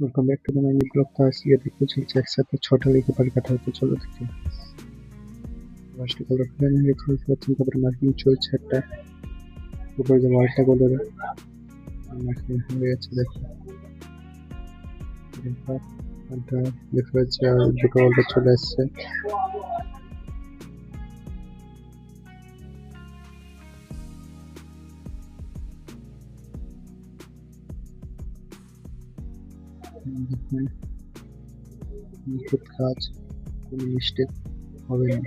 Welcome back to the my new blog. তো আজকে দেখতে চলছে একসাথে 6টা লিখে পার কাটা হতে চলো দেখি। ফার্স্টে কালার প্ল্যান হয়ে গেছে, দেখতে পাচ্ছেন। তারপরে মার্কিং চলছে একটা, উপরে যে ওয়ালটা কালারে মার্কিং হয়ে গেছে দেখো। দেখতে পাচ্ছি আর দুটো ওয়ালটা চলে আসছে। দেখুন নিখুঁত কাজ, কোনো মিস্টেক হবে না।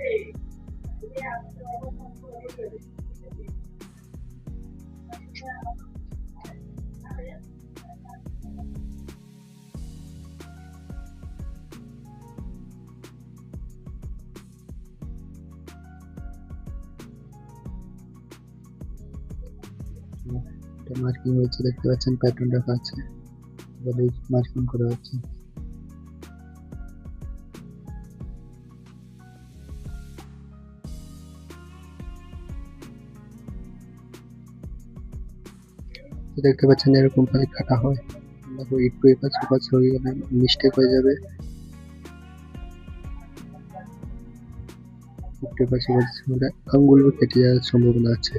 মার্কিং হয়েছে দেখতে পাচ্ছেন, প্যাটার্ন রাখা আছে, মার্কিং করা আছে। দেখতে পাচ্ছেন এরকম ভাবে কাটা হয়। দেখো একটু এপাশ ওপাশ হয়ে গেলে মিস্টেক হয়ে যাবে, একটু এপাশ ওপাশ হলে আঙ্গুলও কেটে যাওয়ার সম্ভাবনা আছে।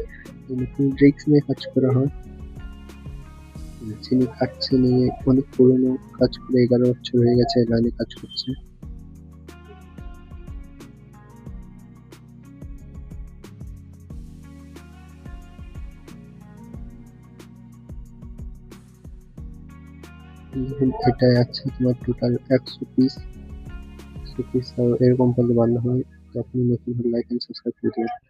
ফুল রিস্ক নিয়ে কাজ করা হয়। যিনি কাটছে নিয়ে অনেক পুরনো কাজ করে, 11 বছর হয়ে গেছে লাইনে কাজ করছে। এটাই আছে তোমার টোটাল 100 পিস। এরকম করলে ভালো হয়। তো আপনি নতুন হলে লাইক এন্ড সাবস্ক্রাইব করে দেবেন।